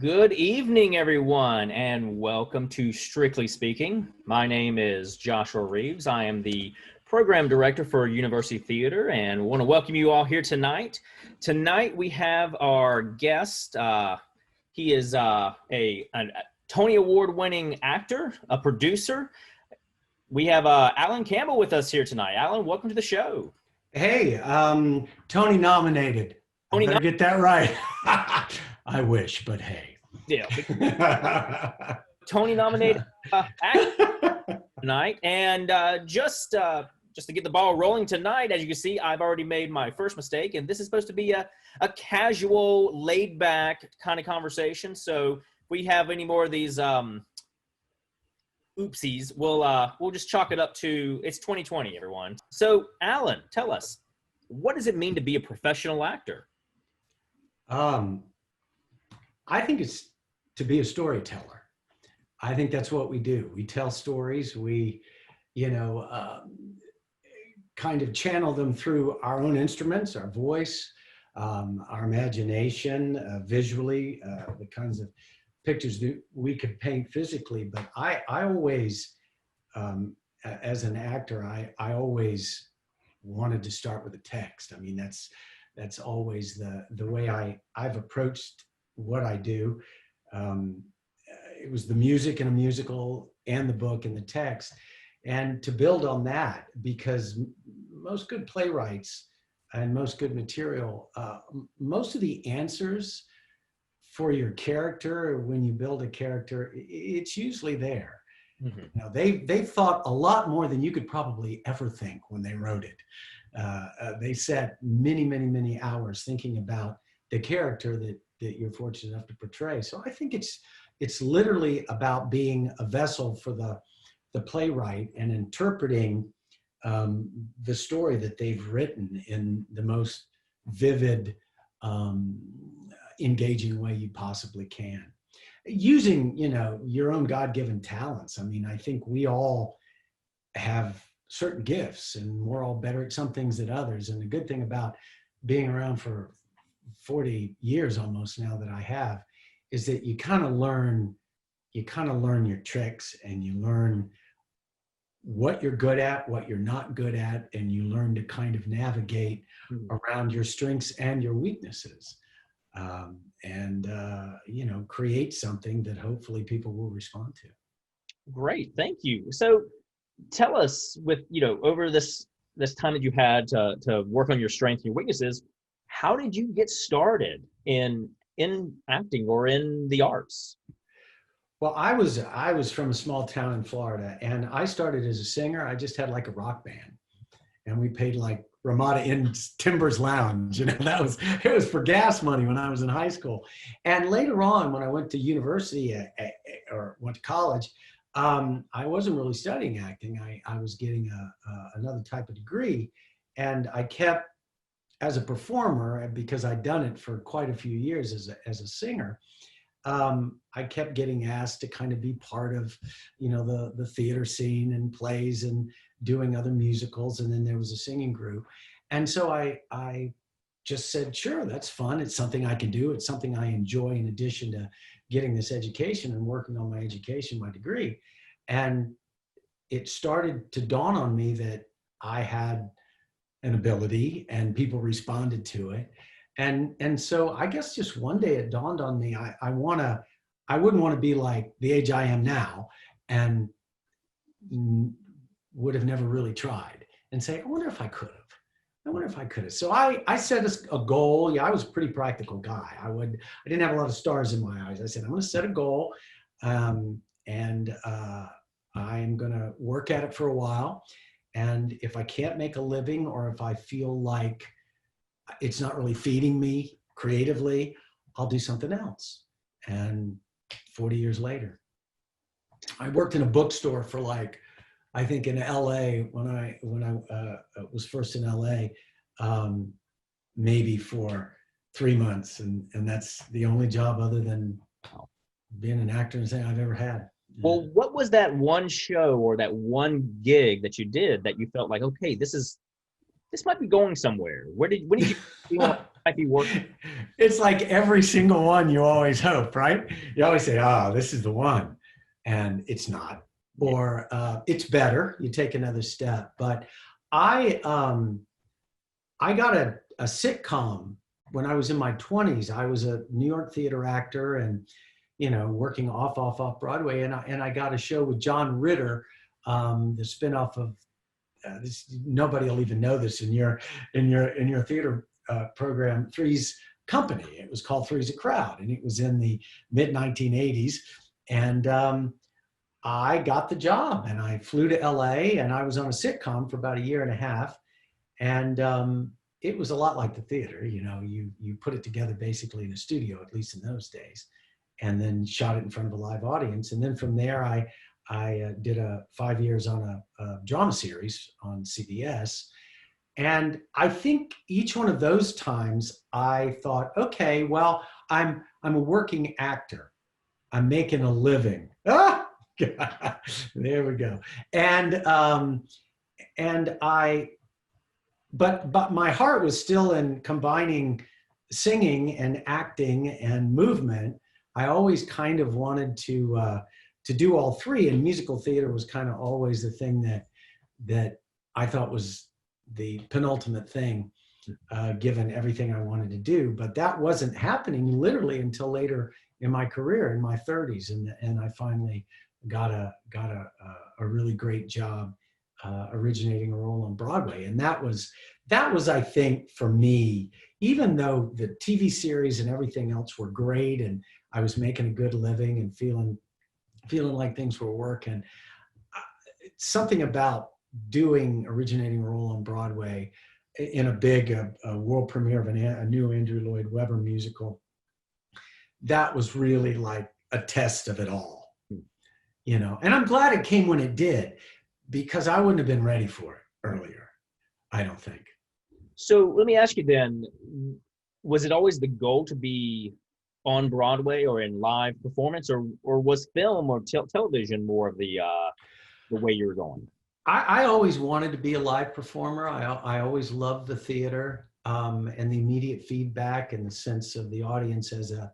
Good evening, everyone, and welcome to Strictly Speaking. My name is Joshua Reaves. I am the program director for University Theater and want to welcome you all here tonight. Tonight we have our guest. He is a Tony Award-winning actor, a producer. We have Alan Campbell with us here tonight. Alan, welcome to the show. Hey, Tony nominated. I better get that right. I wish, but hey. Yeah. Tony nominated actor tonight. And just to get the ball rolling tonight, as you can see, I've already made my first mistake. And this is supposed to be a casual, laid-back kind of conversation. So if we have any more of these oopsies, we'll just chalk it up to it's 2020, everyone. So, Alan, tell us, what does it mean to be a professional actor? I think it's to be a storyteller. I think that's what we do. We tell stories. We, kind of channel them through our own instruments, our voice, our imagination, visually, the kinds of pictures that we could paint physically. But I always, as an actor, I always wanted to start with a text. I mean, that's always the way I've approached what I do. It was the music in a musical and the book and the text. And to build on that, because most good playwrights and most good material, most of the answers for your character, when you build a character, it's usually there. Mm-hmm. Now, they thought a lot more than you could probably ever think when they wrote it. They sat many, many, many hours thinking about the character that you're fortunate enough to portray. So I think it's literally about being a vessel for the playwright and interpreting the story that they've written in the most vivid, engaging way you possibly can. Using, your own God-given talents. I mean, I think we all have certain gifts and we're all better at some things than others. And the good thing about being around for 40 years almost now that I have is that you kind of learn your tricks and you learn what you're good at, what you're not good at, and you learn to kind of navigate around your strengths and your weaknesses. And create something that hopefully people will respond to. Great, thank you. So tell us, with over this time that you had to work on your strengths and your weaknesses, how did you get started in acting or in the arts? Well, I was from a small town in Florida, and I started as a singer. I just had like a rock band, and we paid like Ramada Inn's Timbers Lounge. It was for gas money when I was in high school. And later on, when I went to university or went to college, I wasn't really studying acting. I was getting another type of degree, and I kept, as a performer, because I'd done it for quite a few years as a singer, I kept getting asked to kind of be part of, the theater scene and plays and doing other musicals. And then there was a singing group. And so I just said, sure, that's fun. It's something I can do. It's something I enjoy in addition to getting this education and working on my education, my degree. And it started to dawn on me that I had an ability and people responded to it. And so I guess just one day it dawned on me, I wouldn't want to be like the age I am now and would have never really tried and say, I wonder if I could have. So I set a goal. Yeah, I was a pretty practical guy. I didn't have a lot of stars in my eyes. I said, I'm going to set a goal and I'm going to work at it for a while. And if I can't make a living, or if I feel like it's not really feeding me creatively, I'll do something else. And 40 years later, I worked in a bookstore for I think in LA when I was first in LA, maybe for 3 months. And that's the only job other than being an actor and saying I've ever had. Well, what was that one show or that one gig that you did that you felt like, okay, this might be going somewhere? When did you feel like, Might be working. It's like every single one you always hope, right? You always say, oh, this is the one. And it's not. Or it's better. You take another step. But I got a sitcom when I was in my 20s. I was a New York theater actor and, working off Broadway. And I got a show with John Ritter, the spinoff of this. Nobody will even know this in your theater program, Three's Company. It was called Three's a Crowd, and it was in the mid 1980s. And I got the job, and I flew to LA, and I was on a sitcom for about a year and a half. And it was a lot like the theater. You put it together basically in a studio, at least in those days, and then shot it in front of a live audience. And then from there, I did 5 years on a drama series on CBS. And I think each one of those times I thought, okay, well, I'm a working actor. I'm making a living. Ah, there we go. But my heart was still in combining singing and acting and movement. I always kind of wanted to do all three, and musical theater was kind of always the thing that I thought was the penultimate thing, given everything I wanted to do. But that wasn't happening literally until later in my career, in my 30s, and I finally got a really great job originating a role on Broadway. And that was, I think, for me, even though the TV series and everything else were great, and I was making a good living and feeling like things were working, something about originating a role on Broadway in a big world premiere of a new Andrew Lloyd Webber musical, that was really like a test of it all, and I'm glad it came when it did, because I wouldn't have been ready for it earlier, I don't think. So let me ask you then, was it always the goal to be on Broadway or in live performance, or was film or television more of the way you were going? I always wanted to be a live performer. I always loved the theater, and the immediate feedback and the sense of the audience as a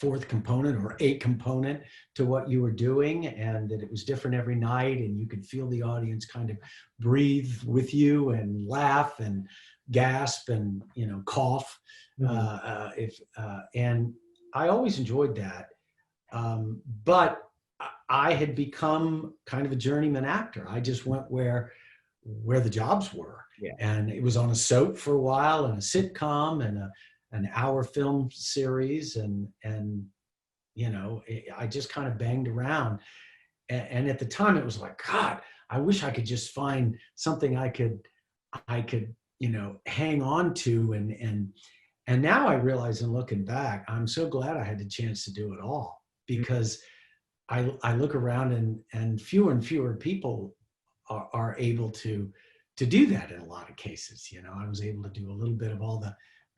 fourth component or a component to what you were doing, and that it was different every night, and you could feel the audience kind of breathe with you and laugh and gasp and cough. And I always enjoyed that, but I had become kind of a journeyman actor. I just went where the jobs were. Yeah. And it was on a soap for a while, and a sitcom, and an hour film series, and I just kind of banged around. And at the time it was like, God, I wish I could just find something I could hang on to. And now I realize, in looking back, I'm so glad I had the chance to do it all, because I look around and fewer people are able to do that in a lot of cases. I was able to do a little bit of all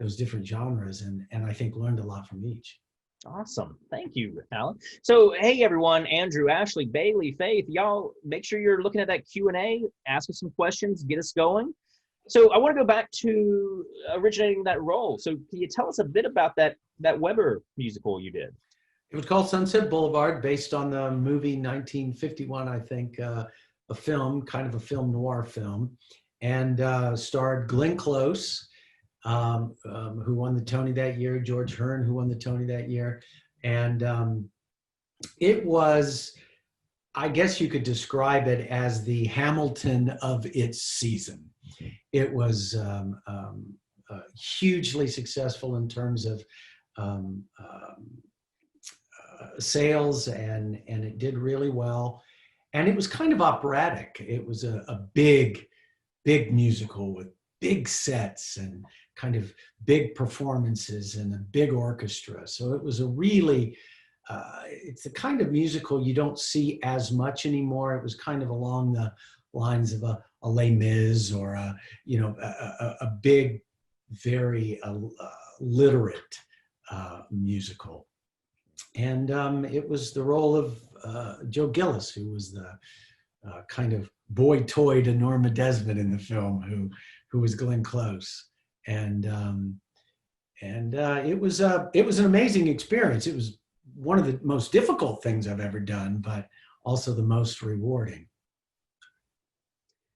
those different genres, and I think learned a lot from each. Awesome. Thank you, Alan. So, hey, everyone, Andrew, Ashley, Bailey, Faith, y'all make sure you're looking at that Q&A, ask us some questions, get us going. So I want to go back to originating that role. So can you tell us a bit about that Webber musical you did? It was called Sunset Boulevard, based on the movie 1951, I think, a film, kind of a film noir film, and starred Glenn Close, who won the Tony that year, George Hearn, who won the Tony that year. And it was, I guess you could describe it as the Hamilton of its season. It was hugely successful in terms of sales, and it did really well. And it was kind of operatic. It was a big musical with big sets and kind of big performances and a big orchestra. So it was a really, it's the kind of musical you don't see as much anymore. It was kind of along the lines of a Les Mis, or a big, very literate musical. And it was the role of Joe Gillis, who was the kind of boy toy to Norma Desmond in the film, who was Glenn Close. And it was an amazing experience. It was one of the most difficult things I've ever done, but also the most rewarding.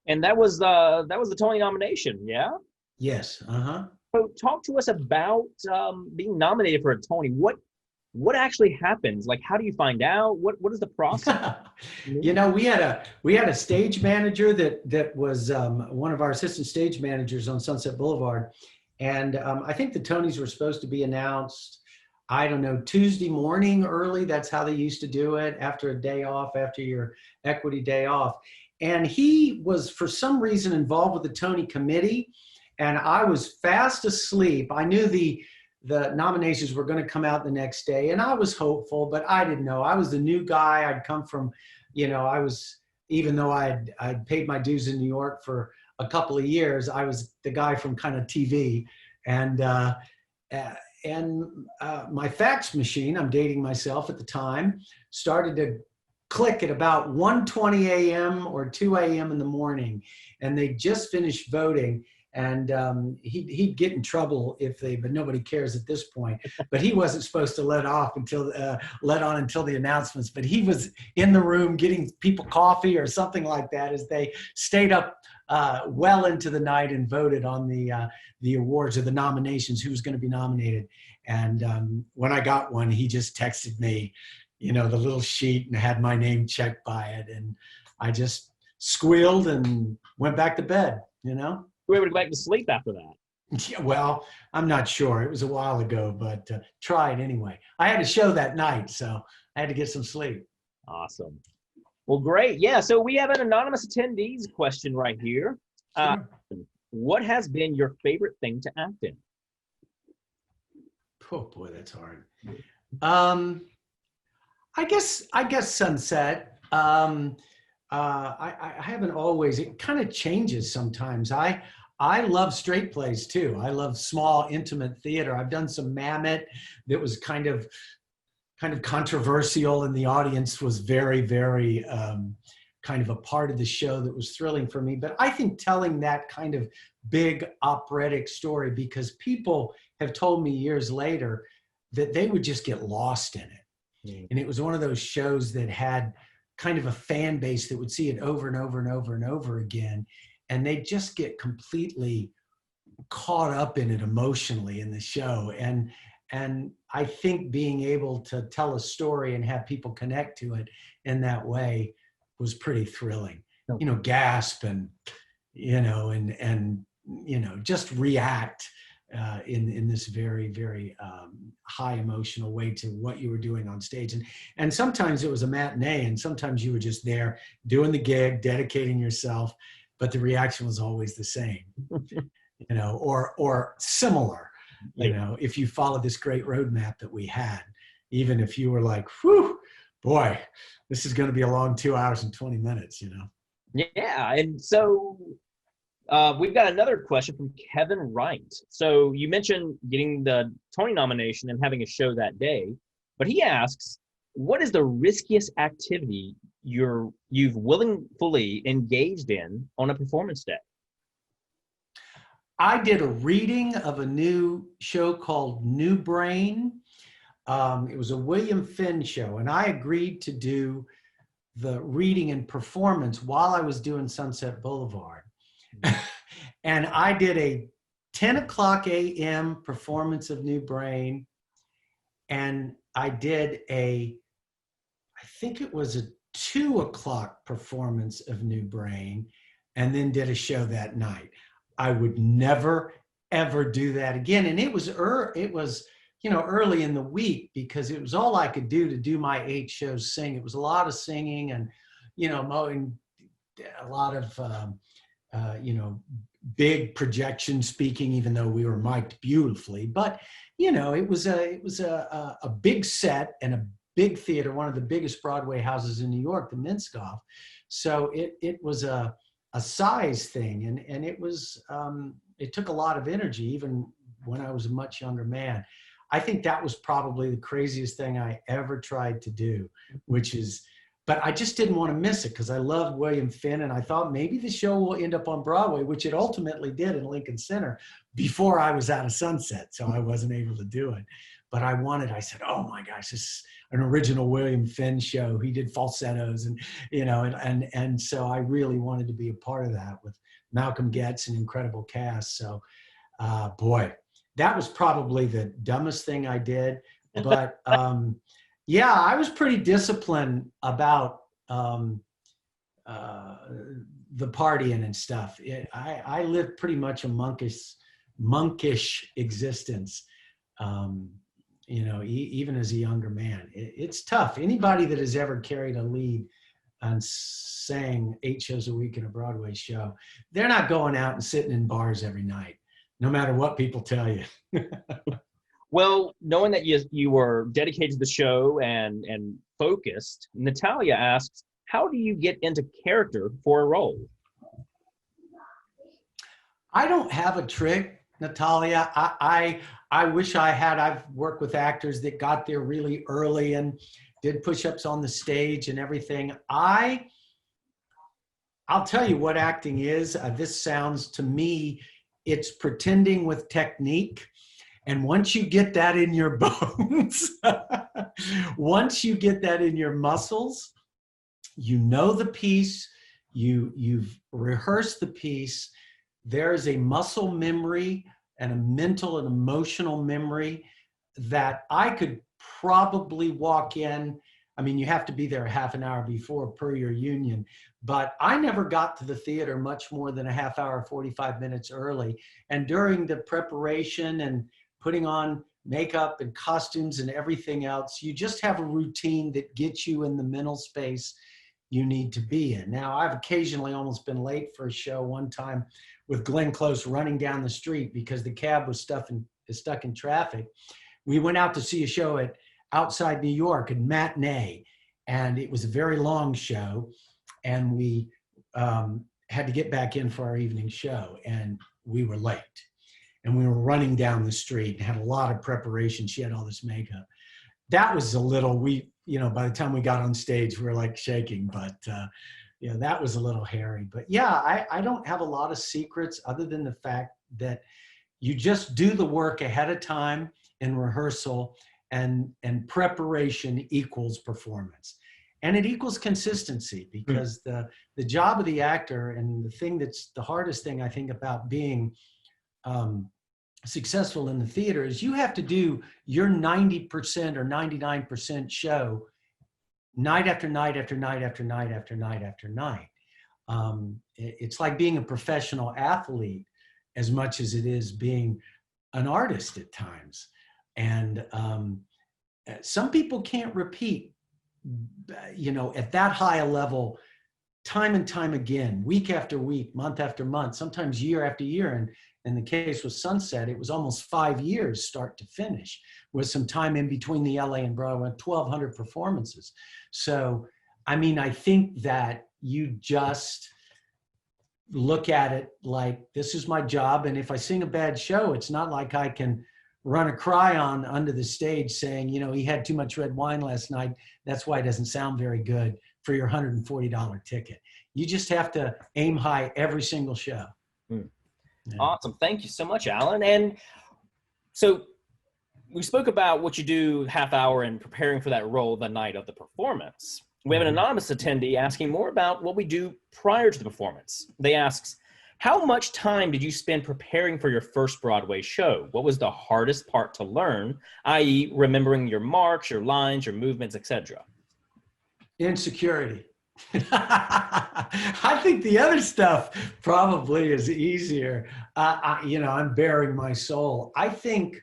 And that was the Tony nomination, yeah? Yes. Uh-huh. So talk to us about being nominated for a Tony. What actually happens? Like, how do you find out? What is the process? You know, we had a stage manager that was one of our assistant stage managers on Sunset Boulevard. And I think the Tonys were supposed to be announced, I don't know, Tuesday morning early. That's how they used to do it, after a day off, after your equity day off. And he was, for some reason, involved with the Tony committee. And I was fast asleep. I knew the nominations were going to come out the next day, and I was hopeful, but I didn't know. I was the new guy. I'd come from, even though I'd paid my dues in New York for a couple of years, I was the guy from kind of TV. And my fax machine, I'm dating myself at the time, started to click at about 1:20 a.m. or 2 a.m. in the morning, and they just finished voting. And he'd get in trouble but nobody cares at this point. But he wasn't supposed to let on until the announcements. But he was in the room getting people coffee or something like that as they stayed up well into the night and voted on the awards or the nominations, who was going to be nominated. And when I got one, he just texted me, the little sheet, and had my name checked by it. And I just squealed and went back to bed, You were able to go back to sleep after that? Yeah, well, I'm not sure. It was a while ago, but tried anyway. I had a show that night, so I had to get some sleep. Awesome. Well, great. Yeah, so we have an anonymous attendees question right here. Sure. What has been your favorite thing to act in? Oh boy, that's hard. I guess Sunset. I haven't always. It kind of changes sometimes. I love straight plays too. I love small, intimate theater. I've done some Mammoth that was kind of controversial, and the audience was very, very kind of a part of the show that was thrilling for me. But I think telling that kind of big operatic story, because people have told me years later that they would just get lost in it. Mm. And it was one of those shows that had kind of a fan base that would see it over and over and over and over again. And they just get completely caught up in it emotionally in the show. And I think being able to tell a story and have people connect to it in that way was pretty thrilling. Gasp and, just react in this very, very high emotional way to what you were doing on stage. And sometimes it was a matinee, and sometimes you were just there doing the gig, dedicating yourself, but the reaction was always the same, or similar, if you follow this great roadmap that we had, even if you were like, whew, boy, this is going to be a long 2 hours and 20 minutes, Yeah. And so we've got another question from Kevin Wright. So you mentioned getting the Tony nomination and having a show that day, but he asks, what is the riskiest activity you've willingly engaged in on a performance day? I did a reading of a new show called New Brain. It was a William Finn show, and I agreed to do the reading and performance while I was doing Sunset Boulevard. And I did a 10 o'clock a.m. performance of New Brain, and I did I think it was a 2 o'clock performance of New Brain, and then did a show that night. I would never, ever do that again. And it was early in the week, because it was all I could do to do my 8 shows sing. It was a lot of singing and, mowing a lot of, big projection speaking, even though we were mic'd beautifully. But, it was a big set and a big theater, one of the biggest Broadway houses in New York, the Minskoff. So it was a size thing, and it was it took a lot of energy, even when I was a much younger man. I think that was probably the craziest thing I ever tried to do, which is but I just didn't want to miss it because I loved William Finn, and I thought maybe the show will end up on Broadway, which it ultimately did in Lincoln Center before I was out of Sunset, so I wasn't able to do it. But I said, oh my gosh, this is an original William Finn show. He did falsettos, and and so I really wanted to be a part of that with Malcolm Getz, an incredible cast. So, boy, that was probably the dumbest thing I did, but. Yeah, I was pretty disciplined about the partying and stuff. I lived pretty much a monkish existence, even as a younger man. It's tough. Anybody that has ever carried a lead and sang 8 shows a week in a Broadway show, they're not going out and sitting in bars every night, no matter what people tell you. Well, knowing that you were dedicated to the show and focused, Natalia asks, how do you get into character for a role? I don't have a trick, Natalia. I wish I had. I've worked with actors that got there really early and did push-ups on the stage and everything. I'll tell you what acting is. This sounds to me, it's pretending with technique. And once you get that in your bones, once you get that in your muscles, you know the piece, you've rehearsed the piece, there is a muscle memory and a mental and emotional memory that I could probably walk in. I mean, you have to be there a half an hour before per your union, but I never got to the theater much more than a half hour, 45 minutes early. And during the preparation and putting on makeup and costumes and everything else, you just have a routine that gets you in the mental space you need to be in. Now, I've occasionally almost been late for a show one time with Glenn Close running down the street because the cab was stuck in traffic. We went out to see a show outside New York, a matinee, and it was a very long show, and we had to get back in for our evening show, and we were late. And we were running down the street and had a lot of preparation. She had all this makeup. That was a little, by the time we got on stage, we were like shaking, but that was a little hairy. But yeah, I don't have a lot of secrets other than the fact that you just do the work ahead of time in rehearsal, and preparation equals performance. And it equals consistency, because the job of the actor, and the thing that's the hardest thing I think about being successful in the theater, is you have to do your 90% or 99% show night after night after night after night after night after night. It's like being a professional athlete as much as it is being an artist at times. And some people can't repeat, at that high a level time and time again, week after week, month after month, sometimes year after year. And in the case with Sunset, it was almost 5 years start to finish, with some time in between the LA and Broadway, 1,200 performances. So, I mean, I think that you just look at it like, this is my job. And if I sing a bad show, it's not like I can run a cry on under the stage saying, he had too much red wine last night, that's why it doesn't sound very good, for your $140 ticket. You just have to aim high every single show. Yeah. Awesome. Thank you so much, Alan. And so we spoke about what you do half hour in preparing for that role the night of the performance. We have an anonymous attendee asking more about what we do prior to the performance. They ask, how much time did you spend preparing for your first Broadway show? What was the hardest part to learn, i.e. remembering your marks, your lines, your movements, etc.? Insecurity. I think the other stuff probably is easier. I'm bearing my soul. I think,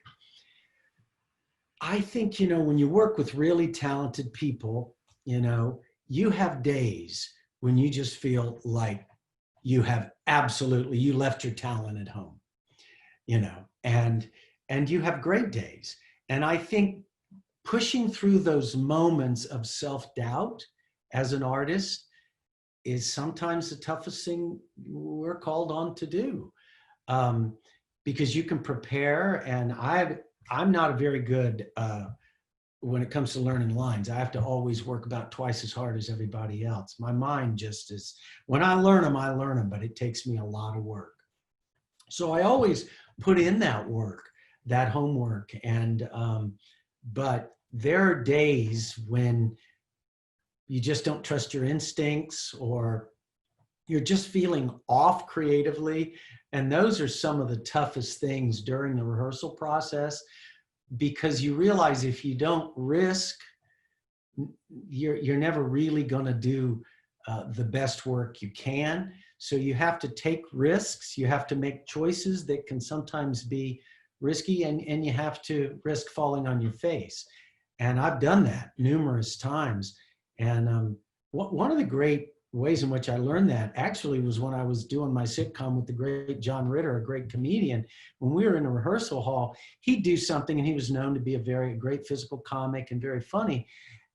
when you work with really talented people, you have days when you just feel like you left your talent at home, and you have great days. And I think pushing through those moments of self-doubt as an artist is sometimes the toughest thing we're called on to do, because you can prepare, and I'm not a very good when it comes to learning lines. I have to always work about twice as hard as everybody else. My mind just is, when I learn them, but it takes me a lot of work. So I always put in that work, that homework. And, but there are days when you just don't trust your instincts, or you're just feeling off creatively. And those are some of the toughest things during the rehearsal process, because you realize if you don't risk, you're never really going to do the best work you can. So you have to take risks. You have to make choices that can sometimes be risky, and you have to risk falling on your face. And I've done that numerous times. And one of the great ways in which I learned that actually was when I was doing my sitcom with the great John Ritter, a great comedian. When we were in a rehearsal hall, he'd do something, and he was known to be a very great physical comic and very funny.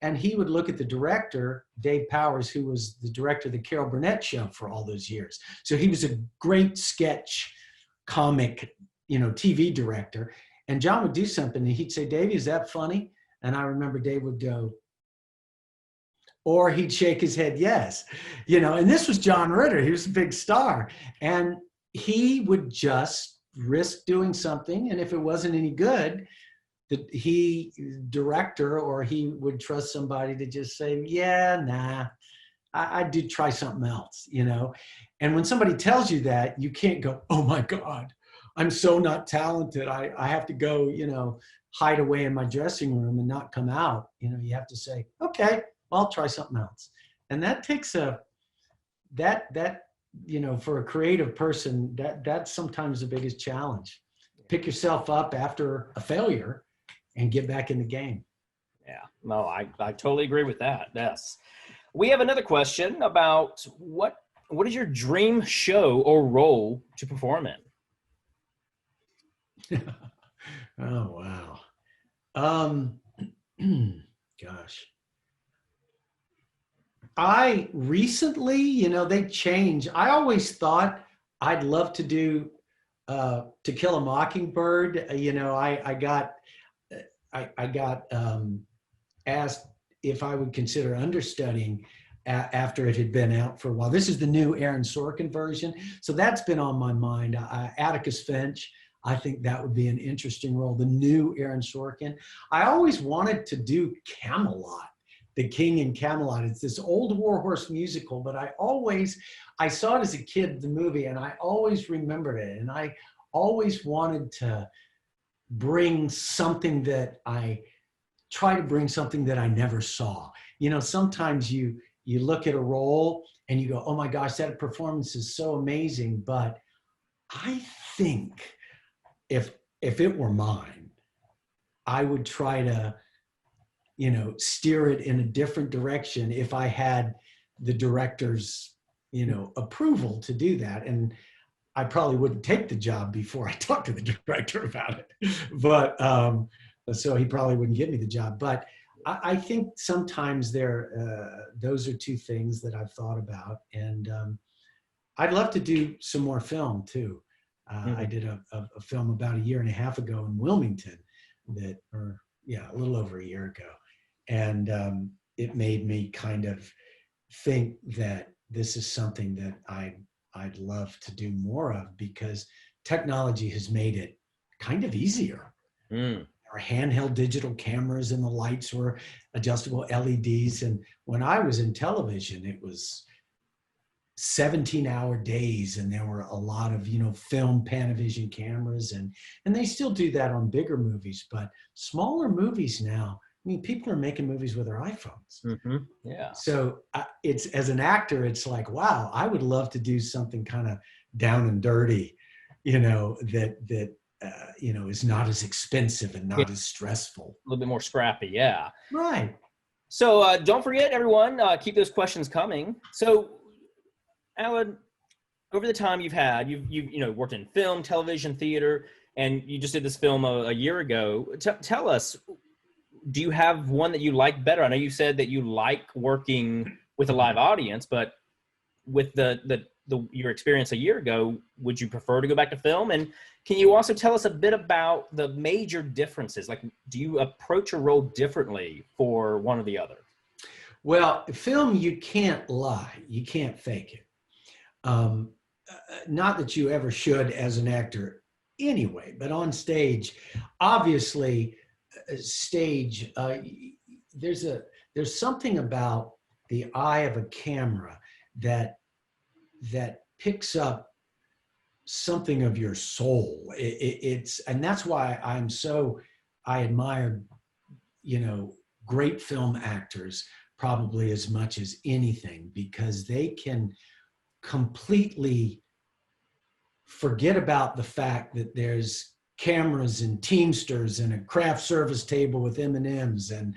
And he would look at the director, Dave Powers, who was the director of the Carol Burnett Show for all those years. So he was a great sketch comic, TV director. And John would do something, and he'd say, "Davey, is that funny?" And I remember Dave would go, or he'd shake his head, yes. And this was John Ritter. He was a big star. And he would just risk doing something. And if it wasn't any good, director, or he would trust somebody to just say, "Yeah, nah, I did try something else," And when somebody tells you that, you can't go, "Oh my God, I'm so not talented. I have to go, hide away in my dressing room and not come out." You have to say, "Okay, I'll try something else." And that takes for a creative person, that's sometimes the biggest challenge. Pick yourself up after a failure and get back in the game. Yeah, no, I totally agree with that. Yes. We have another question about what is your dream show or role to perform in? Oh, wow. Gosh. I recently, they change. I always thought I'd love to do To Kill a Mockingbird. I got asked if I would consider understudying after it had been out for a while. This is the new Aaron Sorkin version, so that's been on my mind. Atticus Finch, I think that would be an interesting role. The new Aaron Sorkin. I always wanted to do Camelot, The King in Camelot. It's this old war horse musical, but I saw it as a kid, the movie, and I always remembered it. And I always wanted to bring something that I never saw. Sometimes you look at a role and you go, "Oh my gosh, that performance is so amazing." But I think if it were mine, I would try to, steer it in a different direction if I had the director's, approval to do that. And I probably wouldn't take the job before I talked to the director about it. But so he probably wouldn't give me the job. But I think sometimes those are two things that I've thought about. And I'd love to do some more film too. I did a film about a year and a half ago in Wilmington a little over a year ago. And it made me kind of think that this is something that I'd love to do more of, because technology has made it kind of easier. Our handheld digital cameras, and the lights were adjustable LEDs. And when I was in television, it was 17-hour days, and there were a lot of film Panavision cameras, and they still do that on bigger movies. But smaller movies now, people are making movies with their iPhones. Yeah. So it's, as an actor, it's like, wow, I would love to do something kind of down and dirty, that is not as expensive and not as stressful. A little bit more scrappy. Yeah. Right. So don't forget, everyone, keep those questions coming. So, Alan, over the time you've worked in film, television, theater, and you just did this film a year ago. Tell us, do you have one that you like better? I know you said that you like working with a live audience, but with the your experience a year ago, would you prefer to go back to film? And can you also tell us a bit about the major differences? Like, do you approach a role differently for one or the other? Well, film, you can't lie. You can't fake it. Not that you ever should as an actor anyway, but on stage, obviously, stage, there's something about the eye of a camera that picks up something of your soul. And that's why I admire, great film actors probably as much as anything, because they can completely forget about the fact that there's cameras and Teamsters and a craft service table with M&Ms and,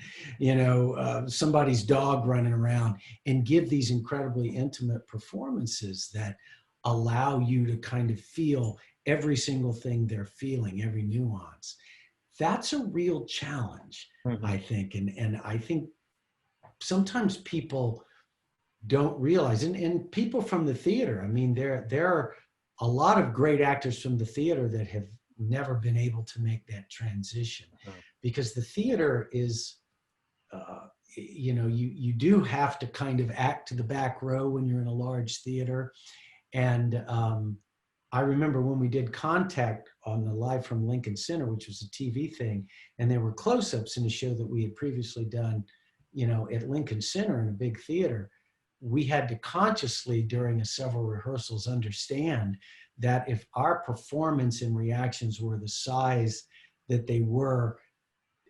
somebody's dog running around, and give these incredibly intimate performances that allow you to kind of feel every single thing they're feeling, every nuance. That's a real challenge, I think. And I think sometimes people don't realize, and people from the theater, I mean, there are a lot of great actors from the theater that have never been able to make that transition, because the theater is, you do have to kind of act to the back row when you're in a large theater. And I remember when we did Contact on the Live from Lincoln Center, which was a TV thing, and there were close-ups in a show that we had previously done, at Lincoln Center in a big theater. We had to consciously, during several rehearsals, understand that if our performance and reactions were the size that they were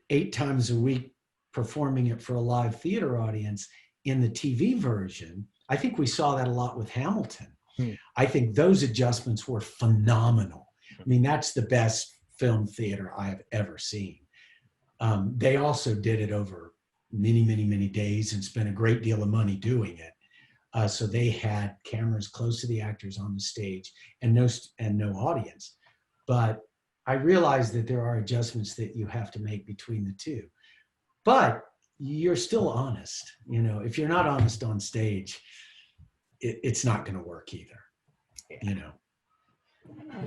8 times a week performing it for a live theater audience, in the TV version, I think we saw that a lot with Hamilton. I think those adjustments were phenomenal. I mean, that's the best film theater I have ever seen. They also did it over many, many, many days and spent a great deal of money doing it. So they had cameras close to the actors on the stage and no audience. But I realized that there are adjustments that you have to make between the two. But you're still honest. If you're not honest on stage, it's not going to work either.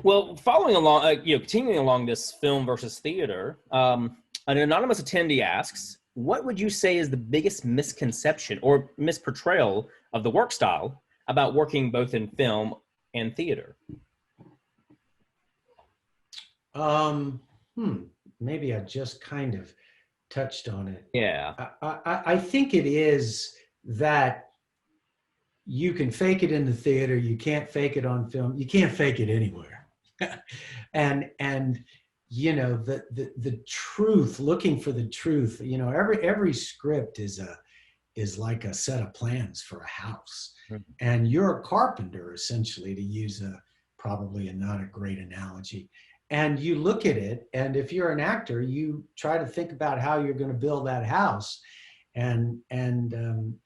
Well, following along, continuing along this film versus theater, an anonymous attendee asks, what would you say is the biggest misconception or misportrayal of the work style about working both in film and theater? Maybe I just kind of touched on it. Yeah. I think it is that you can fake it in the theater, you can't fake it on film, you can't fake it anywhere. and the truth, looking for the truth, every script is like a set of plans for a house. And you're a carpenter, essentially, to use probably not a great analogy. And you look at it, and if you're an actor, you try to think about how you're going to build that house and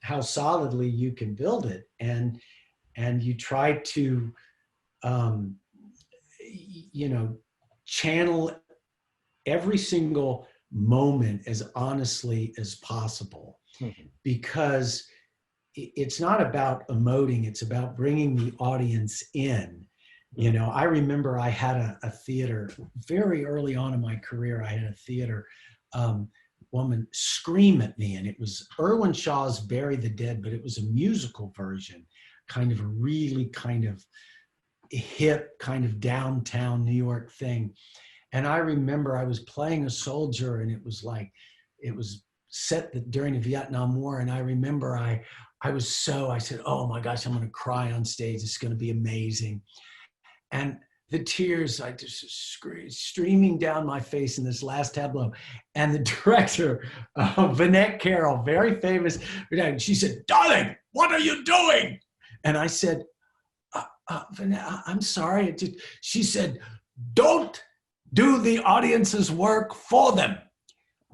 how solidly you can build it. And you try to, channel every single moment as honestly as possible, because it's not about emoting, it's about bringing the audience in. I remember I had a theater very early on in my career. I had a theater woman scream at me, and it was Irwin Shaw's Bury the Dead, but it was a musical version, kind of a really kind of hip, kind of downtown New York thing. And I remember I was playing a soldier, and it was set during the Vietnam War. And I remember I said, oh my gosh, I'm going to cry on stage. It's going to be amazing. And the tears, I just streaming down my face in this last tableau. And the director, Vinette Carroll, very famous, she said, darling, what are you doing? And I said, Vinette, I'm sorry. She said, don't do the audience's work for them.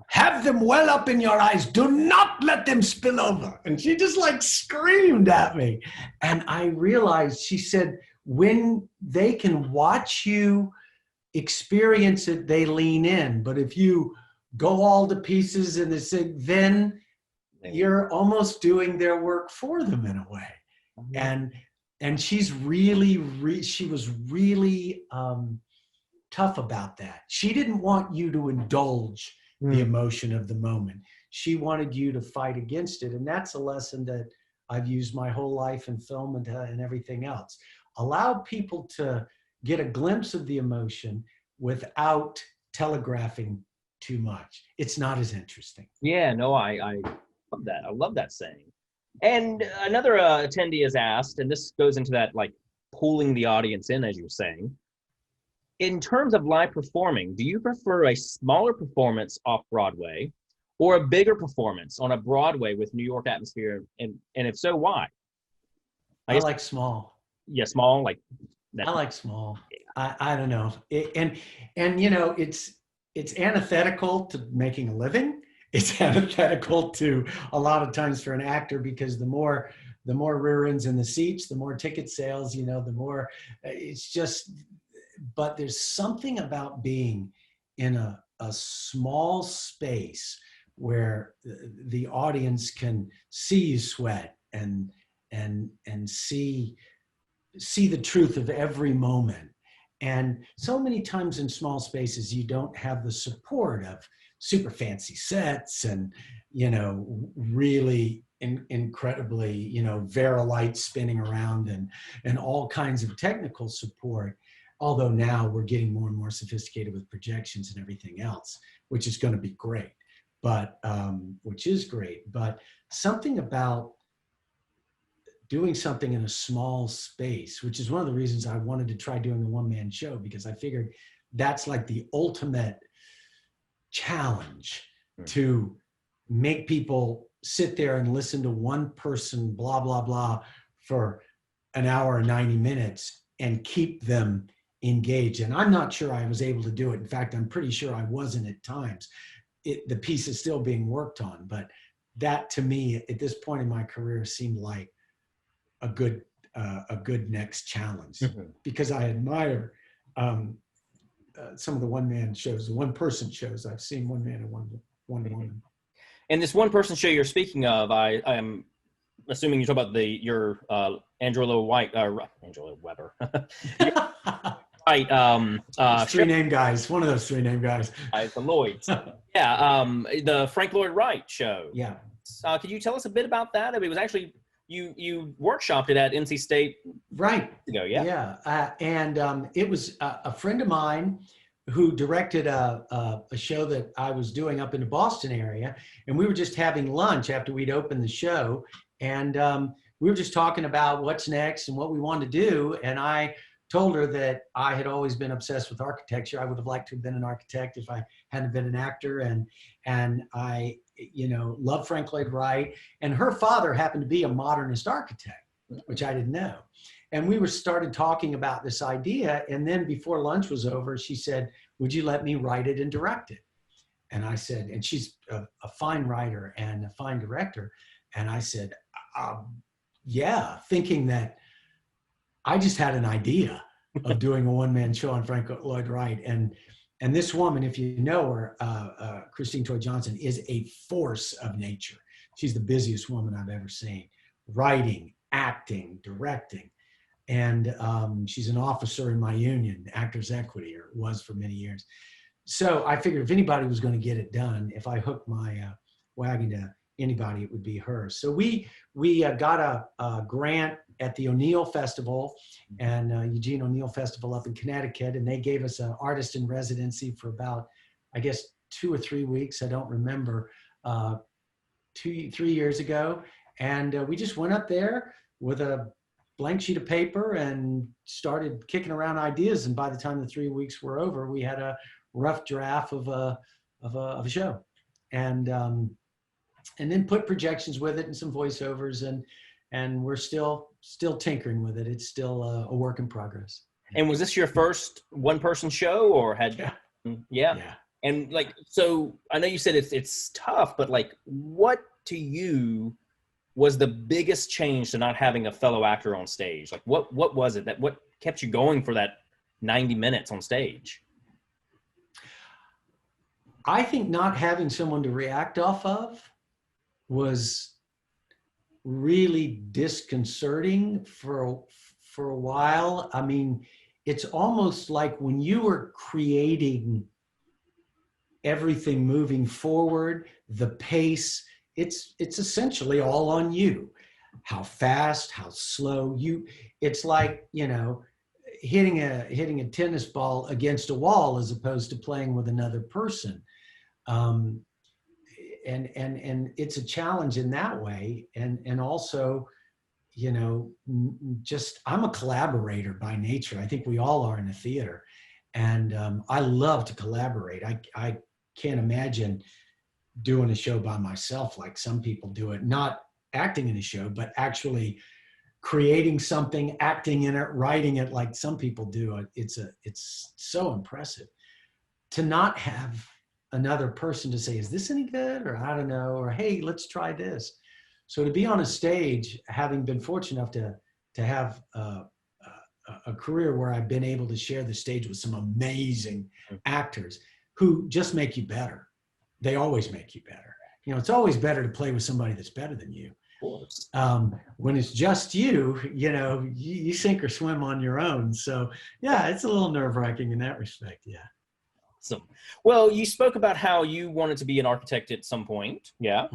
Have them well up in your eyes. Do not let them spill over. And she just screamed at me. And I realized, she said, when they can watch you experience it, they lean in. But if you go all to pieces and then you're almost doing their work for them in a way. And And she's really, she was really tough about that. She didn't want you to indulge the emotion of the moment. She wanted you to fight against it. And that's a lesson that I've used my whole life in film and everything else. Allow people to get a glimpse of the emotion without telegraphing too much. It's not as interesting. Yeah, no, I love that. I love that saying. And another attendee has asked, and this goes into that like pulling the audience in, as you were saying. In terms of live performing, do you prefer a smaller performance off Broadway or a bigger performance on a Broadway with New York atmosphere? And if so, why? I like small. Yeah, small, like that. I like small. I don't know. And you know, it's antithetical to making a living. It's antithetical to a lot of times for an actor, because the more rear ends in the seats, the more ticket sales, you know, the more it's just, but there's something about being in a small space where the audience can see you sweat and see the truth of every moment. And so many times in small spaces, you don't have the support of super fancy sets and, you know, really incredibly, you know, Vera lights spinning around and all kinds of technical support. Although now we're getting more and more sophisticated with projections and everything else, which is going to be great, but which is great. But something about doing something in a small space, which is one of the reasons I wanted to try doing a one-man show, because I figured that's like the ultimate challenge to make people sit there and listen to one person, blah, blah, blah, for an hour and 90 minutes and keep them engaged. And I'm not sure I was able to do it. In fact, I'm pretty sure I wasn't at times. The piece is still being worked on, but that to me at this point in my career seemed like a good next challenge, because I admire some of the one-man shows, the one-person shows. I've seen one man and one woman. And this one-person show you're speaking of, I'm assuming you're talking about your Angela Weber. Right. Three name guys. One of those three name guys. The Lloyds. Yeah. The Frank Lloyd Wright show. Yeah. Could you tell us a bit about that? I mean, it was actually you workshopped it at NC State. Right. Ago, yeah. Yeah. And it was a friend of mine who directed a show that I was doing up in the Boston area. And we were just having lunch after we'd opened the show. And we were just talking about what's next and what we wanted to do. And I told her that I had always been obsessed with architecture. I would have liked to have been an architect if I hadn't been an actor. And I, you know, love Frank Lloyd Wright. And her father happened to be a modernist architect, which I didn't know. And we started talking about this idea. And then before lunch was over, she said, would you let me write it and direct it? And I said, and she's a fine writer and a fine director. And I said, yeah, thinking that I just had an idea of doing a one-man show on Frank Lloyd Wright. And this woman, if you know her, Christine Toy Johnson, is a force of nature. She's the busiest woman I've ever seen, writing, acting, directing. And she's an officer in my union, Actors Equity, or was for many years. So I figured if anybody was going to get it done, if I hooked my wagon to anybody, it would be her. So we got a grant at the O'Neill Festival and Eugene O'Neill Festival up in Connecticut. And they gave us an artist in residency for about, I guess, 2 or 3 weeks. I don't remember, 3 years ago. And we just went up there with a blank sheet of paper and started kicking around ideas. And by the time the 3 weeks were over, we had a rough draft of a show. And then put projections with it and some voiceovers, and we're still tinkering with it. It's still a work in progress. And was this your first one-person show, or had? Yeah. And like, so I know you said it's tough, but like, what to you was the biggest change to not having a fellow actor on stage? Like, what was it what kept you going for that 90 minutes on stage? I think not having someone to react off of was really disconcerting for a while. I mean, it's almost like when you were creating everything moving forward, the pace, it's essentially all on you. How fast, how slow it's like, hitting a tennis ball against a wall as opposed to playing with another person. And it's a challenge in that way. And also, just I'm a collaborator by nature. I think we all are in the theater. And I love to collaborate. I can't imagine doing a show by myself like some people do it, not acting in a show, but actually creating something, acting in it, writing it like some people do. It's so impressive to not have another person to say, is this any good? Or I don't know, or hey, let's try this. So to be on a stage, having been fortunate enough to have a career where I've been able to share the stage with some amazing actors who just make you better. They always make you better. It's always better to play with somebody that's better than you. When it's just you, you sink or swim on your own. So yeah, it's a little nerve-wracking in that respect. Yeah. Awesome. Well, you spoke about how you wanted to be an architect at some point. Yeah.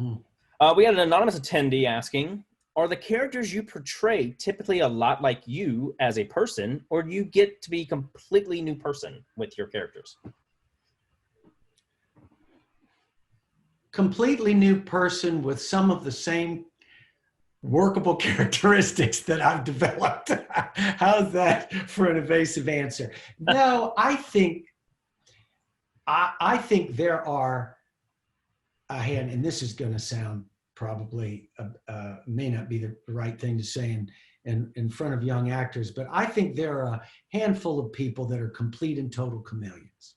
We had an anonymous attendee asking, are the characters you portray typically a lot like you as a person, or do you get to be a completely new person with your characters? Completely new person with some of the same workable characteristics that I've developed. How's that for an evasive answer? No, I think there are a hand, and this is going to sound probably may not be the right thing to say in front of young actors, but I think there are a handful of people that are complete and total chameleons.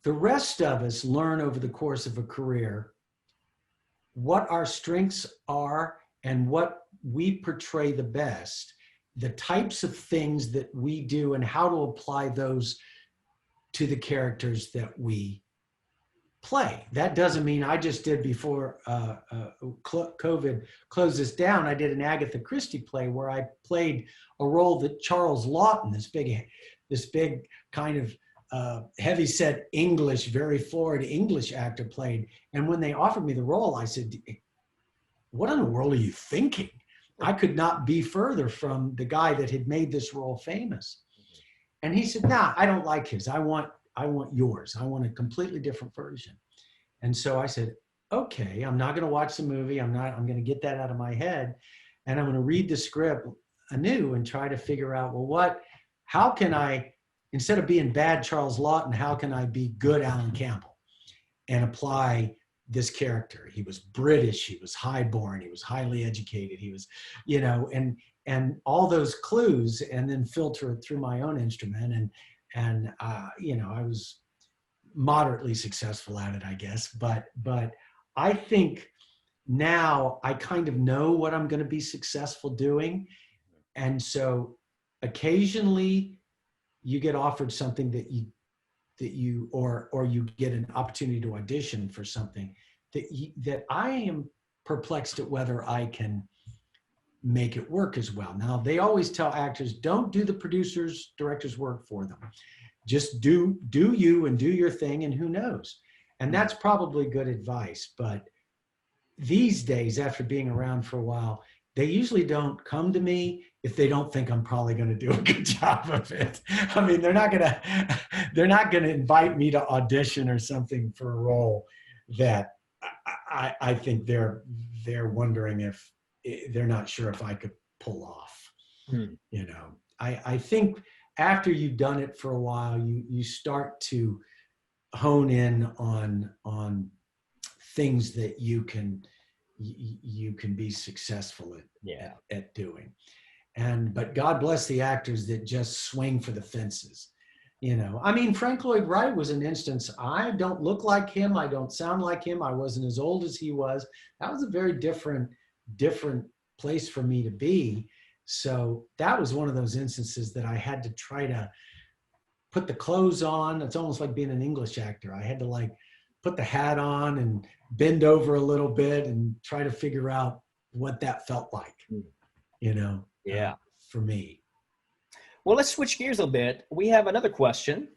The rest of us learn over the course of a career what our strengths are and what we portray the best, the types of things that we do and how to apply those to the characters that we play. That doesn't mean I just did before COVID closed us down. I did an Agatha Christie play where I played a role that Charles Lawton, this big kind of heavy-set English, very florid English actor played. And when they offered me the role, I said, what in the world are you thinking? I could not be further from the guy that had made this role famous. And he said, nah, I don't like his. I want yours. I want a completely different version. And so I said, okay, I'm not going to watch the movie. I'm going to get that out of my head. And I'm going to read the script anew and try to figure out, well, how can I, instead of being bad Charles Lawton, how can I be good Alan Campbell and apply this character? He was British, he was highborn, he was highly educated, he was, and all those clues, and then filter it through my own instrument. And I was moderately successful at it, I guess. But I think now I kind of know what I'm going to be successful doing. And so occasionally you get offered something that you or you get an opportunity to audition for something that I am perplexed at whether I can make it work as well. Now, they always tell actors, don't do the producers, directors' work for them. Just do you and do your thing, and who knows? And that's probably good advice. But these days, after being around for a while, they usually don't come to me if they don't think I'm probably going to do a good job of it. I mean, they're not going to invite me to audition or something for a role that I think they're wondering if they're not sure if I could pull off. I think after you've done it for a while, you start to hone in on things that you can be successful at doing. But God bless the actors that just swing for the fences. I mean, Frank Lloyd Wright was an instance. I don't look like him. I don't sound like him. I wasn't as old as he was. That was a very different place for me to be. So that was one of those instances that I had to try to put the clothes on. It's almost like being an English actor. I had to put the hat on and bend over a little bit and try to figure out what that felt like, Yeah. for me. Well, let's switch gears a bit. We have another question.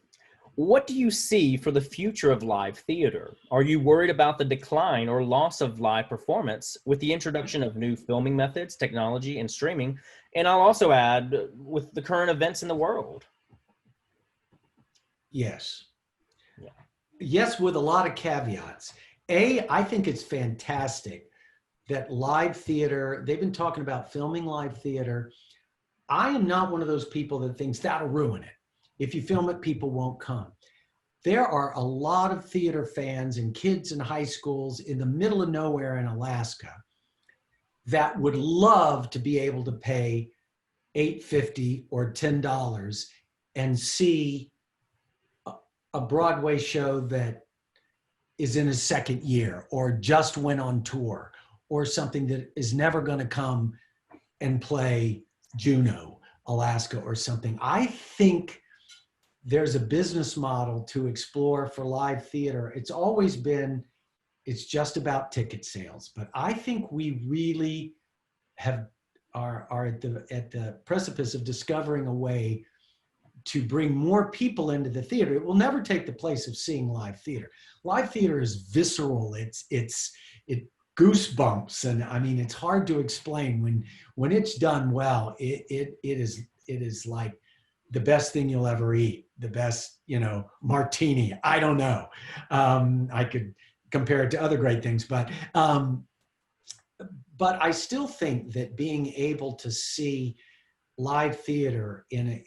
What do you see for the future of live theater? Are you worried about the decline or loss of live performance with the introduction of new filming methods, technology, and streaming? And I'll also add, with the current events in the world. Yes. Yeah. Yes, with a lot of caveats. I think it's fantastic that live theater, they've been talking about filming live theater. I am not one of those people that thinks that'll ruin it. If you film it, people won't come. There are a lot of theater fans and kids in high schools in the middle of nowhere in Alaska that would love to be able to pay $8.50 or $10 and see a Broadway show that is in his second year or just went on tour or something that is never going to come and play Juneau, Alaska or something. I think there's a business model to explore for live theater. It's always been, it's just about ticket sales, but I think we really are at the precipice of discovering a way to bring more people into the theater. It will never take the place of seeing live theater. Live theater is visceral. It goosebumps, and I mean, it's hard to explain. When it's done well, it is like the best thing you'll ever eat, the best, martini. I don't know. I could compare it to other great things, but I still think that being able to see live theater in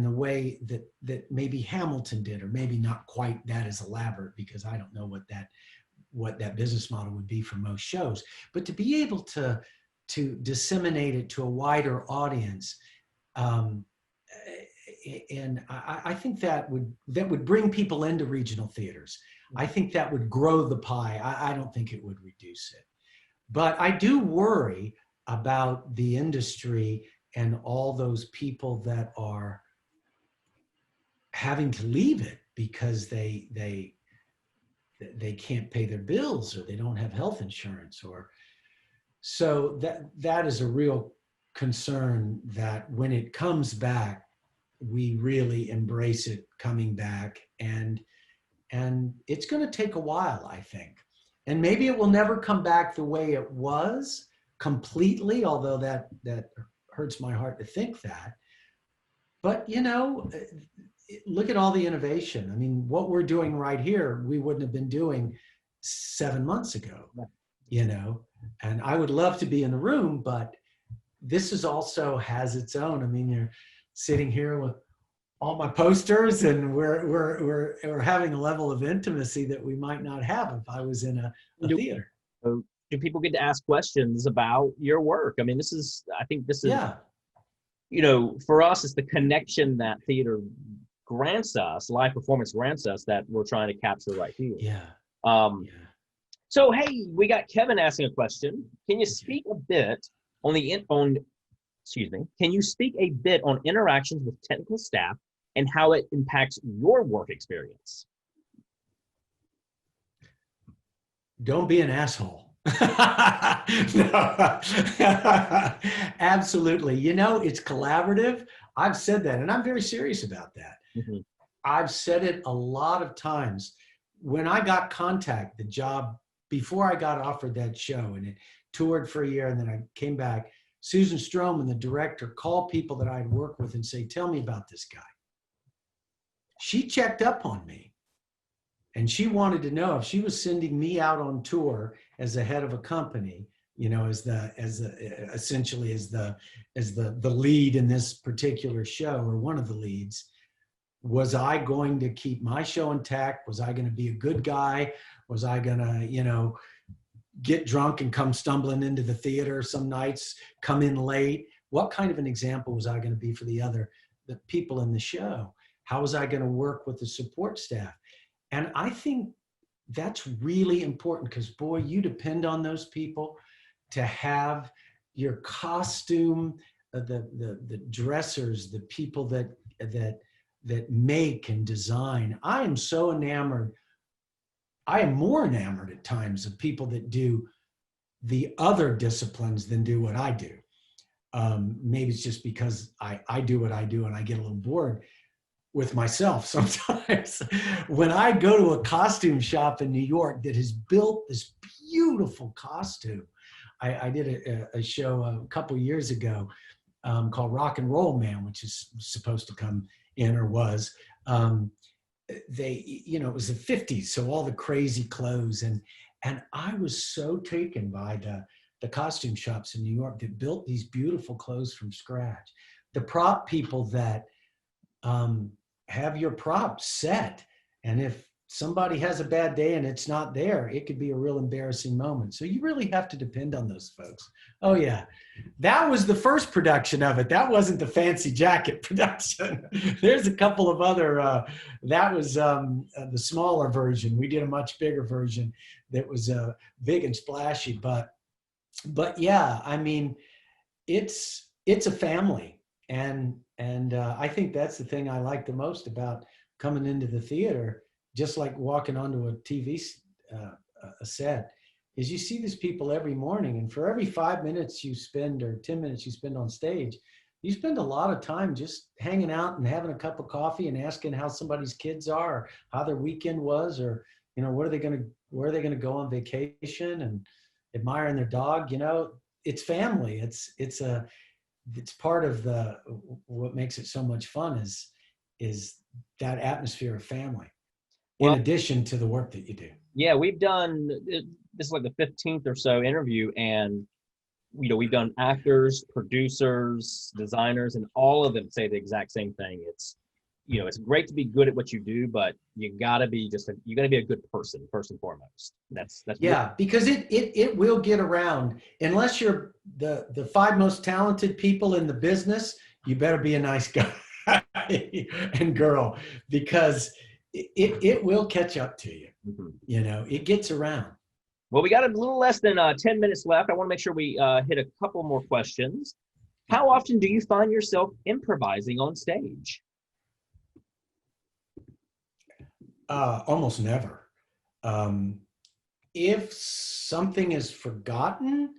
the way that maybe Hamilton did, or maybe not quite that as elaborate, because I don't know what that business model would be for most shows, but to be able to disseminate it to a wider audience. And I think that would bring people into regional theaters. I think that would grow the pie. I don't think it would reduce it. But I do worry about the industry and all those people that are having to leave it because they can't pay their bills, or they don't have health insurance, or so that is a real concern, that when it comes back, we really embrace it coming back, and it's going to take a while, I think. And maybe it will never come back the way it was completely, although that hurts my heart to think that. But, look at all the innovation. I mean, what we're doing right here, we wouldn't have been doing 7 months ago, and I would love to be in the room, but this is also has its own. I mean, you're sitting here with all my posters, and we're having a level of intimacy that we might not have if I was in a theater. Do people get to ask questions about your work? I mean, I think this is, for us, it's the connection that theater grants us, live performance grants us, that we're trying to capture right here. Yeah. So, hey, we got Kevin asking a question. Can you speak a bit can you speak a bit on interactions with technical staff and how it impacts your work experience? Don't be an asshole. No. Absolutely. It's collaborative. I've said that, and I'm very serious about that. Mm-hmm. I've said it a lot of times. When I got the job, before I got offered that show, and it toured for a year, and then I came back, Susan Stroman, the director, called people that I'd worked with and say, tell me about this guy. She checked up on me, and she wanted to know if she was sending me out on tour as the head of a company, essentially as the lead in this particular show, or one of the leads. Was I going to keep my show intact? Was I going to be a good guy? Was I going to, get drunk and come stumbling into the theater some nights, come in late? What kind of an example was I going to be for the people in the show? How was I going to work with the support staff? And I think that's really important, because boy, you depend on those people to have your costume, the dressers, the people that make and design. I am so enamored. I am more enamored at times of people that do the other disciplines than do what I do. Maybe it's just because I do what I do and I get a little bored with myself sometimes. When I go to a costume shop in New York that has built this beautiful costume, I did a show a couple years ago called Rock and Roll Man, which is supposed to come in, or was. It was the 50s, so all the crazy clothes, and I was so taken by the costume shops in New York that built these beautiful clothes from scratch. The prop people that have your props set, and if somebody has a bad day and it's not there, it could be a real embarrassing moment. So you really have to depend on those folks. Oh yeah, that was the first production of it. That wasn't the fancy jacket production. There's a couple of other, that was the smaller version. We did a much bigger version that was big and splashy, but yeah, I mean, it's a family. And I think that's the thing I like the most about coming into the theater, just like walking onto a TV a set, is you see these people every morning, and for every 5 minutes you spend or 10 minutes you spend on stage, you spend a lot of time just hanging out and having a cup of coffee and asking how somebody's kids are, or how their weekend was, or where are they going to go on vacation, and admiring their dog. It's family. It's part of what makes it so much fun is that atmosphere of family, in addition to the work that you do. Yeah, we've done, this is like the 15th or so interview, and we've done actors, producers, designers, and all of them say the exact same thing. It's great to be good at what you do, but you gotta be a good person first and foremost. That's yeah, because it will get around. Unless you're the 5 most talented people in the business, you better be a nice guy and girl, because it will catch up to you. Mm-hmm. It gets around. Well, we got a little less than 10 minutes left. I want to make sure we hit a couple more questions. How often do you find yourself improvising on stage? Almost never. If something is forgotten,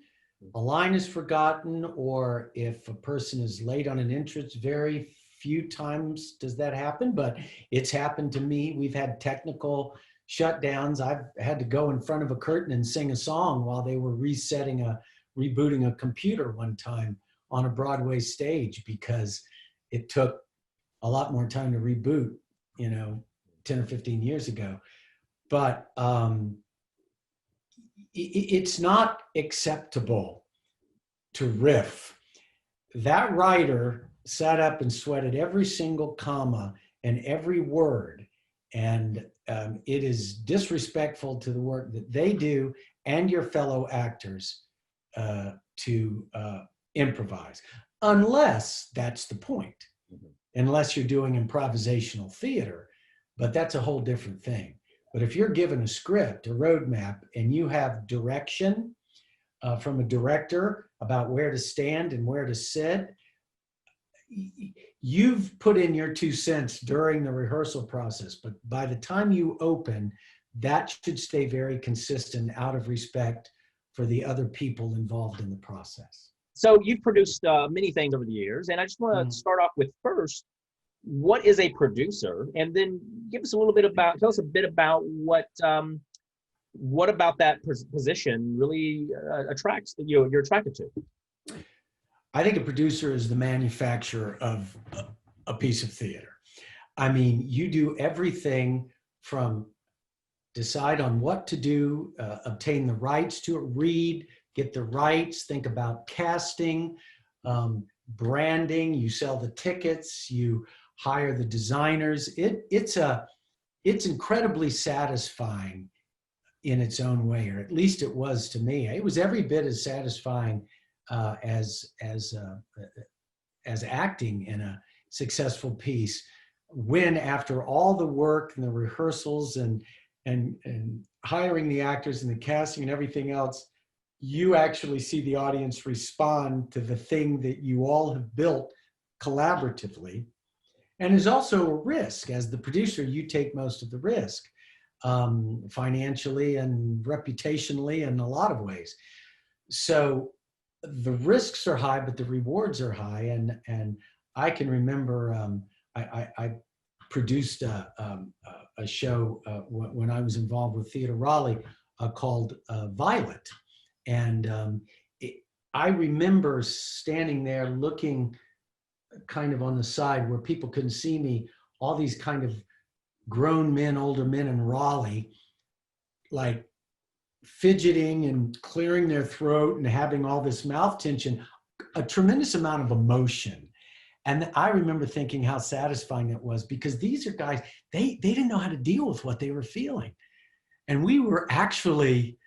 a line is forgotten, or if a person is late on an entrance, very few times does that happen, but it's happened to me. We've had technical shutdowns. I've had to go in front of a curtain and sing a song while they were rebooting a computer one time on a Broadway stage, because it took a lot more time to reboot, 10 or 15 years ago. But it's not acceptable to riff. That writer sat up and sweated every single comma and every word, and it is disrespectful to the work that they do and your fellow actors to improvise, unless that's the point. Mm-hmm. Unless you're doing improvisational theater, but that's a whole different thing. But if you're given a script, a roadmap, and you have direction from a director about where to stand and where to sit, you've put in your 2 cents during the rehearsal process. But by the time you open, that should stay very consistent out of respect for the other people involved in the process. So you've produced many things over the years, and I just want to start off with first, what is a producer? And then tell us a bit about what about that position really attracts, you're attracted to. I think a producer is the manufacturer of a piece of theater. I mean, you do everything from decide on what to do, obtain the rights to it, read, get the rights, think about casting, branding, you sell the tickets, you hire the designers. It's incredibly satisfying in its own way, or at least it was to me. It was every bit as satisfying as acting in a successful piece, when after all the work and the rehearsals and hiring the actors and the casting and everything else, you actually see the audience respond to the thing that you all have built collaboratively. And is also a risk. As the producer, you take most of the risk, financially and reputationally in a lot of ways. So the risks are high, but the rewards are high. And I can remember I produced a show when I was involved with Theater Raleigh called Violet. And I remember standing there looking kind of on the side where people couldn't see me, all these kind of grown men, older men in Raleigh, like fidgeting and clearing their throat and having all this mouth tension, a tremendous amount of emotion. And I remember thinking how satisfying it was, because these are guys, they didn't know how to deal with what they were feeling. And we were actually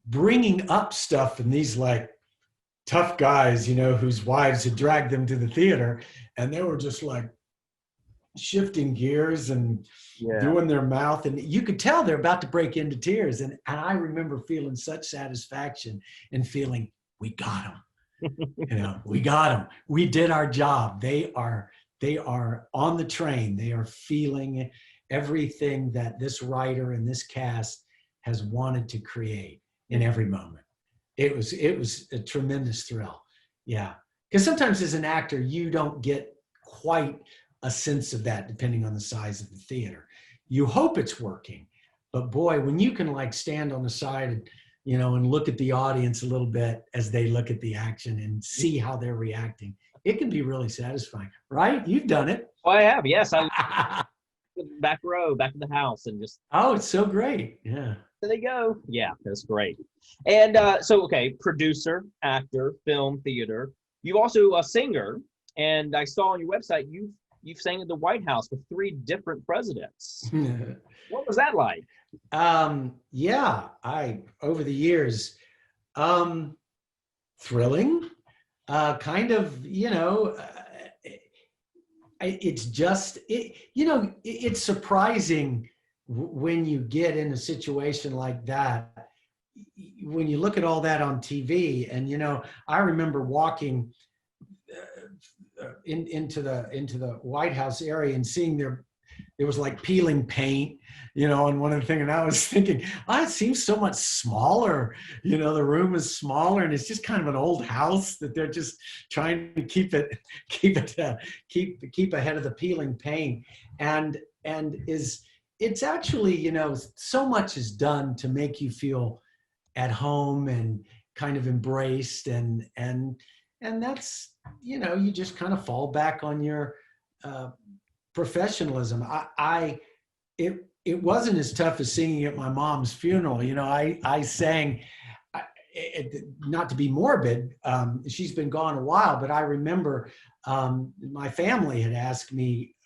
bringing up stuff in these like tough guys, you know, whose wives had dragged them to the theater, and they were just like shifting gears and doing their mouth, and you could tell they're about to break into tears. And I remember feeling such satisfaction and feeling, we got them. You know, we got them. We did our job. They are on the train. They are feeling everything that this writer and this cast has wanted to create in every moment. It was a tremendous thrill. Yeah. Because sometimes as an actor, you don't get quite a sense of that depending on the size of the theater. You hope it's working, but boy, when you can like stand on the side and, you know, and look at the audience a little bit as they look at the action and see how they're reacting, it can be really satisfying, right? You've done it. Oh, I have. Yes. I back row, back to the house, and just. Oh, it's so great. Yeah. There they go. Yeah, that's great. And okay, producer, actor, film, theater. You're also a singer, and I saw on your website you've sang at the White House with 3 different presidents. What was that like? Yeah, over the years, thrilling, kind of, you know, it's just, you know, it's surprising when you get in a situation like that, when you look at all that on TV. And, you know, I remember walking into the White House area and seeing there was like peeling paint, you know, and one of the things, and I was thinking, oh, it seems so much smaller, you know, the room is smaller, and it's just kind of an old house that they're just trying to keep ahead of the peeling paint. And it's actually, you know, so much is done to make you feel at home and kind of embraced, and that's, you know, you just kind of fall back on your professionalism. It wasn't as tough as singing at my mom's funeral. You know, I sang, not to be morbid, she's been gone a while, but I remember my family had asked me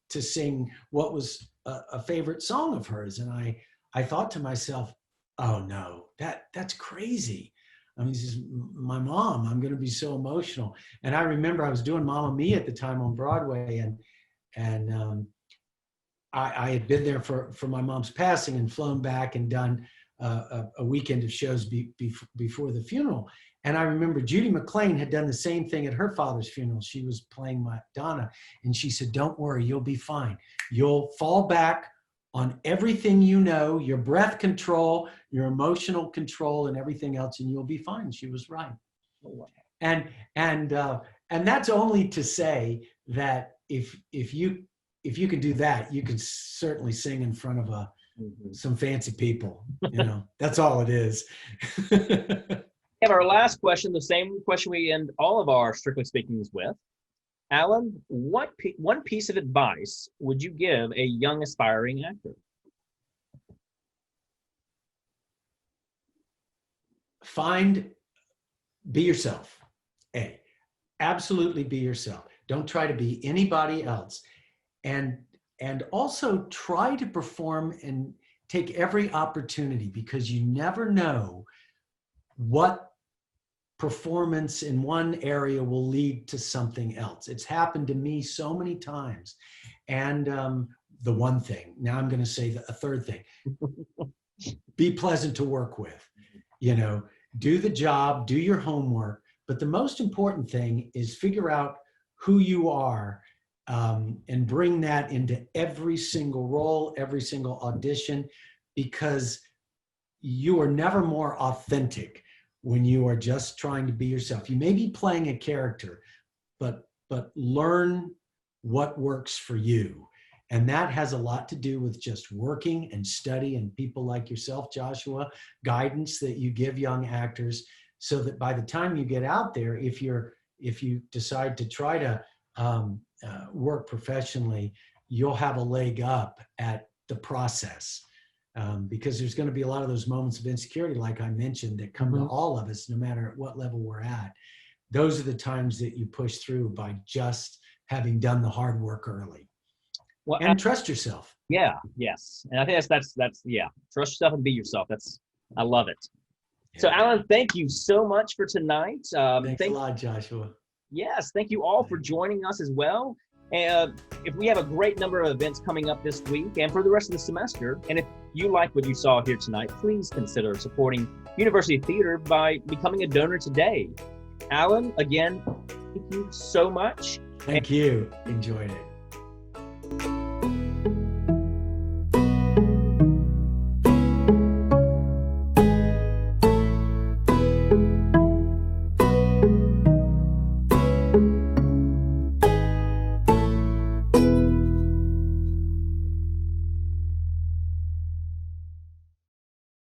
to sing what was a favorite song of hers. And I thought to myself, oh no, that's crazy. I mean, this is my mom. I'm going to be so emotional. And I remember I was doing Mamma Mia at the time on Broadway, and I had been there for my mom's passing and flown back and done a weekend of shows before the funeral. And I remember Judy McLean had done the same thing at her father's funeral. She was playing Madonna, and she said, don't worry, you'll be fine. You'll fall back on everything, you know, your breath control, your emotional control, and everything else, and you'll be fine. She was right. And that's only to say that if you can do that, you can certainly sing in front of some fancy people. You know, that's all it is. We have our last question, the same question we end all of our Strictly Speakings with. Alan, one piece of advice would you give a young aspiring actor? Be yourself. Absolutely be yourself. Don't try to be anybody else. And also try to perform and take every opportunity, because you never know what performance in one area will lead to something else. It's happened to me so many times. And the one thing, now I'm going to say a third thing, be pleasant to work with, you know, do the job, do your homework. But the most important thing is figure out who you are, and bring that into every single role, every single audition, because you are never more authentic when you are just trying to be yourself. You may be playing a character, but learn what works for you. And that has a lot to do with just working and study and people like yourself, Joshua, guidance that you give young actors, so that by the time you get out there, if you decide to try to work professionally, you'll have a leg up at the process. Because there's going to be a lot of those moments of insecurity, like I mentioned, that come to all of us, no matter at what level we're at. Those are the times that you push through by just having done the hard work early. Well, and trust yourself. Yeah, yes. And I think that's yeah. Trust yourself and be yourself. I love it. Yeah. So Alan, thank you so much for tonight. Thanks a lot, Joshua. Yes, thank you all for joining us as well. And if we have a great number of events coming up this week and for the rest of the semester, and if you like what you saw here tonight, please consider supporting University Theater by becoming a donor today. Alan, again, thank you so much. Thank you. Enjoyed it.